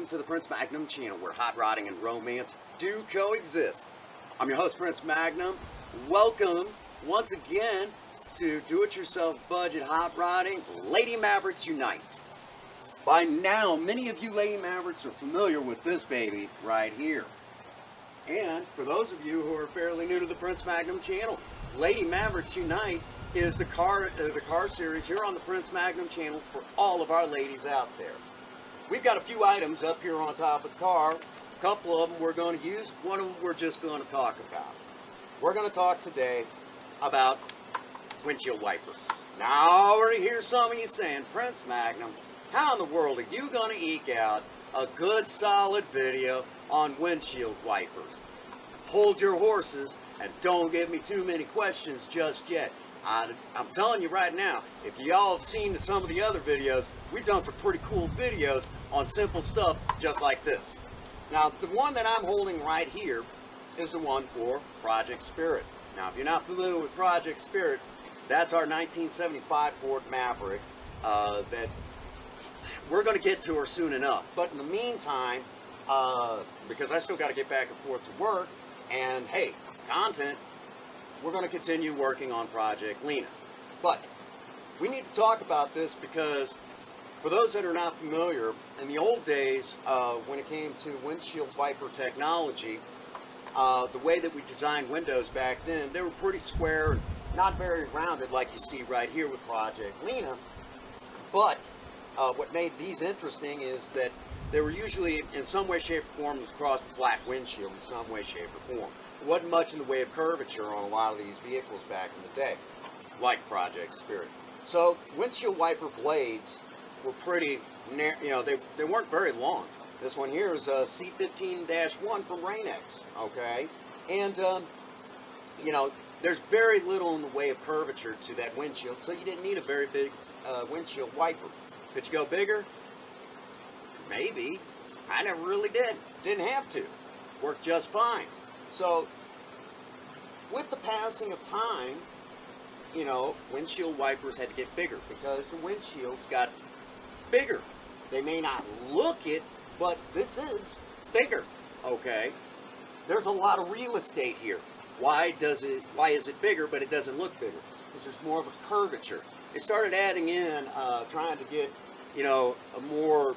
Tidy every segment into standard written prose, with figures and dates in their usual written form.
welcome to the Prince Magnum channel, where hot rodding and romance do coexist. I'm your host, Prince Magnum. Welcome once again to Do-It-Yourself Budget Hot Rodding, Lady Mavericks Unite. By now, many of you Lady Mavericks are familiar with this baby right here. And for those of you who are fairly new to the Prince Magnum channel, Lady Mavericks Unite is the car series here on the Prince Magnum channel for all of our ladies out there. We've got a few items up here on top of the car. A couple of them we're going to use, one of them we're just going to talk about. We're going to talk today about windshield wipers. Now, I already hear some of you saying, Prince Magnum, how in the world are you going to eke out a good solid video on windshield wipers? Hold your horses and don't give me too many questions just yet. I'm telling you right now, if y'all have seen some of the other videos, we've done some pretty cool videos on simple stuff just like this. Now, the one that I'm holding right here is the one for Project Spirit. Now, if you're not familiar with Project Spirit, that's our 1975 Ford Maverick that we're going to get to her soon enough. But in the meantime, because I still got to get back and forth to work, and hey, content, we're going to continue working on Project Lena. But we need to talk about this because for those that are not familiar, in the old days, when it came to windshield wiper technology, the way that we designed windows back then, they were pretty square and not very rounded like you see right here with Project Lena. But what made these interesting is that they were usually, in some way, shape, or form, across the flat windshield in some way, shape, or form. There wasn't much in the way of curvature on a lot of these vehicles back in the day, like Project Spirit. So windshield wiper blades were pretty, they weren't very long. This one here is a C15-1 from Rain-X, okay? And, there's very little in the way of curvature to that windshield, so you didn't need a very big windshield wiper. Could you go bigger? Maybe. I never really did. Didn't have to. Worked just fine. So, with the passing of time, windshield wipers had to get bigger because the windshields got bigger. They may not look it, but this is bigger, okay? There's a lot of real estate here. Why is it bigger, but it doesn't look bigger? Because there's more of a curvature. They started adding in, trying to get, a more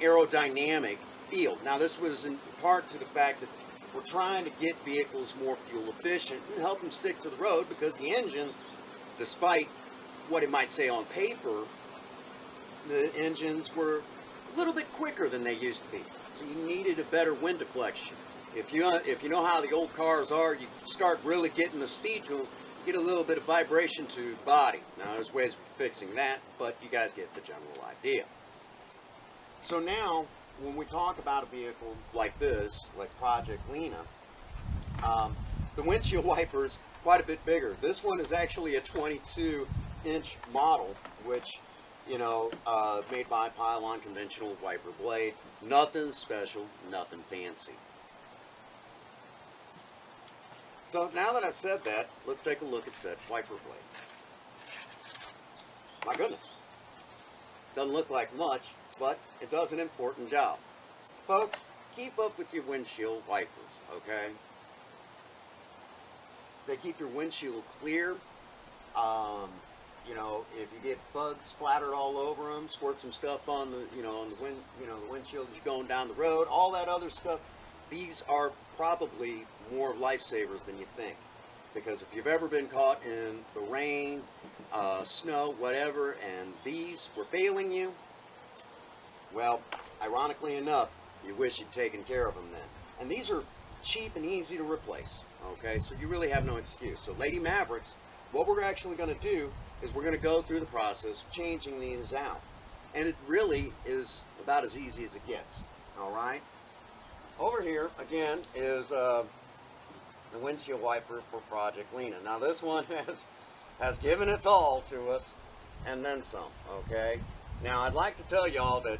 aerodynamic feel. Now, this was in part to the fact that we're trying to get vehicles more fuel efficient and help them stick to the road, because the engines, despite what it might say on paper, the engines were a little bit quicker than they used to be. So you needed a better wind deflection. If you know how the old cars are, you start really getting the speed to them, you get a little bit of vibration to the body. Now, there's ways of fixing that, but you guys get the general idea. So now, when we talk about a vehicle like this, like Project Lena, the windshield wiper's quite a bit bigger. This one is actually a 22-inch model, which, made by Pylon conventional wiper blade. Nothing special, nothing fancy. So now that I've said that, let's take a look at said wiper blade. My goodness. Doesn't look like much, but it does an important job. Folks, keep up with your windshield wipers, okay? They keep your windshield clear. If you get bugs splattered all over them, squirt some stuff on the, on the windshield as you're going down the road, all that other stuff. These are probably more lifesavers than you think. Because if you've ever been caught in the rain, snow, whatever, and these were failing you, well, ironically enough, you wish you'd taken care of them then. And these are cheap and easy to replace, okay? So you really have no excuse. So Lady Mavericks, what we're actually going to do is we're going to go through the process of changing these out. And it really is about as easy as it gets, all right? Over here, again, is the windshield wiper for Project Lena. Now, this one has given its all to us, and then some, okay? Now, I'd like to tell y'all that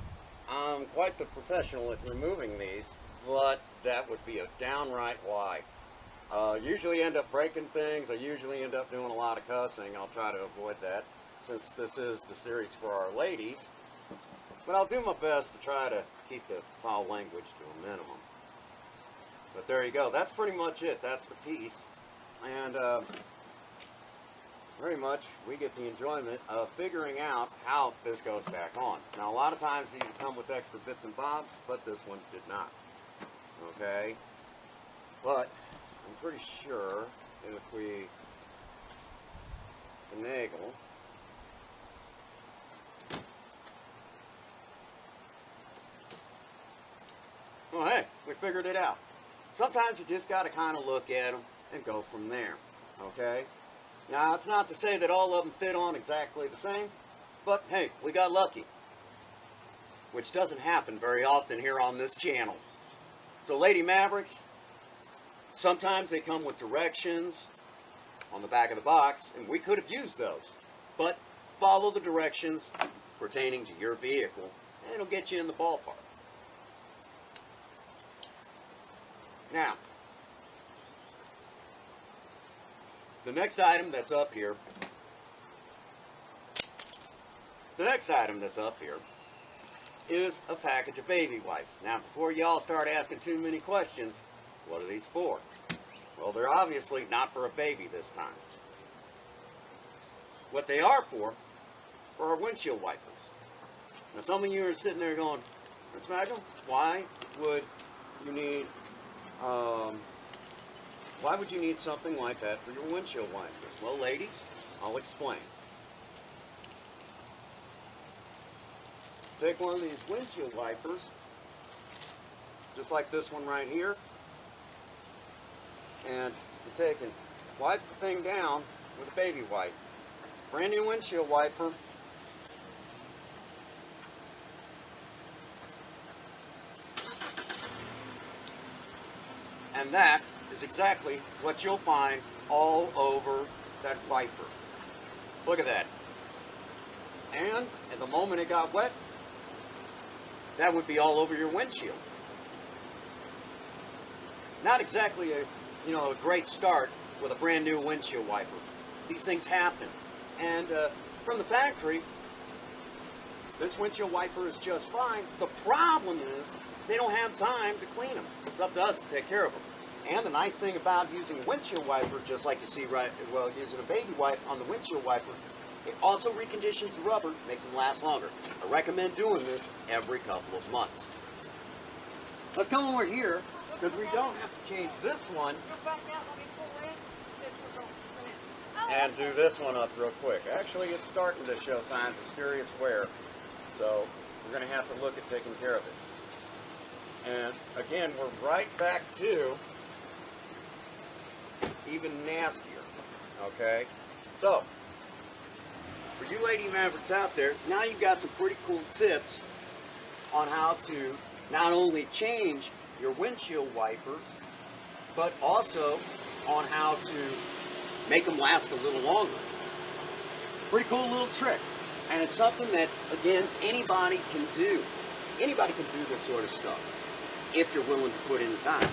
I'm quite the professional at removing these, but that would be a downright lie. Usually end up breaking things. I usually end up doing a lot of cussing. I'll try to avoid that, since this is the series for our ladies. But I'll do my best to try to keep the foul language to a minimum. But there you go. That's pretty much it. That's the piece. And very much we get the enjoyment of figuring out how this goes back on. Now, a lot of times these come with extra bits and bobs, but this one did not. Okay? But I'm pretty sure if we finagle, well, hey, we figured it out. Sometimes you just got to kind of look at them and go from there. Okay? Now, it's not to say that all of them fit on exactly the same, but hey, we got lucky, which doesn't happen very often here on this channel. So, Lady Mavericks, sometimes they come with directions on the back of the box, and we could have used those, but follow the directions pertaining to your vehicle, and it'll get you in the ballpark. Now, the next item that's up here, is a package of baby wipes. Now, before y'all start asking too many questions, what are these for? Well, they're obviously not for a baby this time. What they are for our windshield wipers. Now, some of you are sitting there going, Prince Magnum, why would you need something like that for your windshield wipers? Well, ladies, I'll explain. Take one of these windshield wipers, just like this one right here, and you take and wipe the thing down with a baby wipe. Brand new windshield wiper. And that is exactly what you'll find all over that wiper. Look at that. And at the moment it got wet, that would be all over your windshield. Not exactly a great start with a brand new windshield wiper. These things happen. And from the factory, this windshield wiper is just fine. The problem is they don't have time to clean them. It's up to us to take care of them. And the nice thing about using a windshield wiper, just like you see using a baby wipe on the windshield wiper, it also reconditions the rubber, makes them last longer. I recommend doing this every couple of months. Let's come over here, because we don't have to change this one and do this one up real quick. Actually, it's starting to show signs of serious wear, so we're going to have to look at taking care of it. And again, we're right back to even nastier, okay? So, for you Lady Mavericks out there, now you've got some pretty cool tips on how to not only change your windshield wipers, but also on how to make them last a little longer. Pretty cool little trick. And it's something that, again, anybody can do. Anybody can do this sort of stuff if you're willing to put in the time.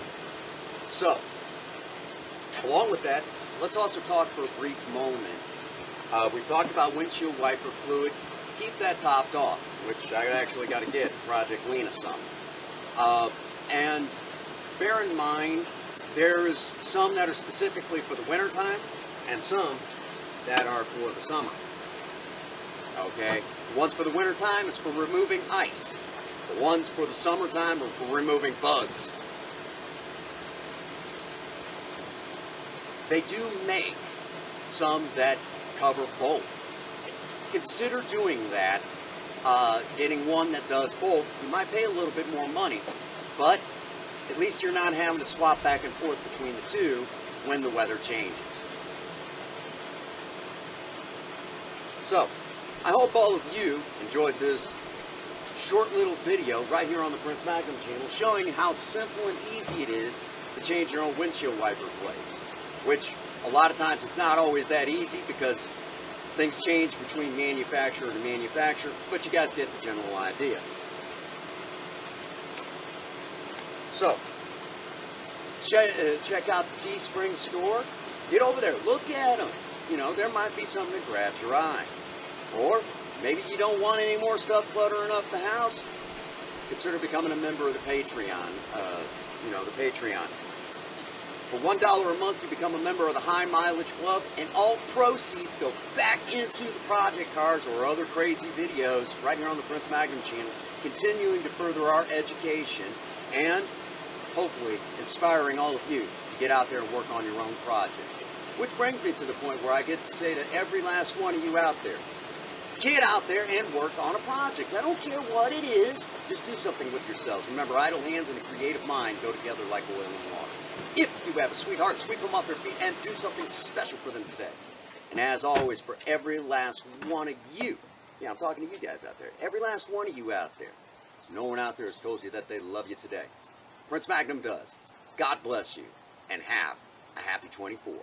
So, along with that, let's also talk for a brief moment. We've talked about windshield wiper fluid. Keep that topped off, which I actually got to get Project Lena some. And bear in mind, there's some that are specifically for the winter time and some that are for the summer. Okay, the ones for the winter time is for removing ice. The ones for the summertime are for removing bugs. They do make some that cover both. Consider doing that, getting one that does both. You might pay a little bit more money, but at least you're not having to swap back and forth between the two when the weather changes. So, I hope all of you enjoyed this short little video right here on the Prince Magnum channel showing how simple and easy it is to change your own windshield wiper blades, which a lot of times it's not always that easy because things change between manufacturer to manufacturer, but you guys get the general idea. So, check out the Teespring store. Get over there, look at them. You know, there might be something that grabs your eye. Or maybe you don't want any more stuff cluttering up the house. consider becoming a member of the Patreon. The Patreon. For $1 a month, you become a member of the High Mileage Club, and all proceeds go back into the project cars or other crazy videos right here on the Prince Magnum channel, continuing to further our education and hopefully inspiring all of you to get out there and work on your own project. Which brings me to the point where I get to say to every last one of you out there, get out there and work on a project. I don't care what it is, just do something with yourselves. Remember, idle hands and a creative mind go together like oil and water. If you have a sweetheart, sweep them off their feet and do something special for them today. And as always, for every last one of you, yeah, I'm talking to you guys out there, every last one of you out there, no one out there has told you that they love you today. Prince Magnum does. God bless you, and have a happy 24.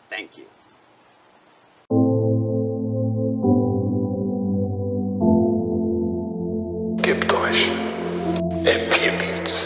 Thank you. Gebt euch M4 Beats.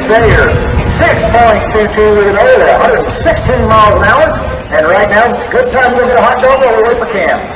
Sayer, 6.22 with an over 116 miles an hour, and right now, good time to go get a hot dog while we wait for Cam.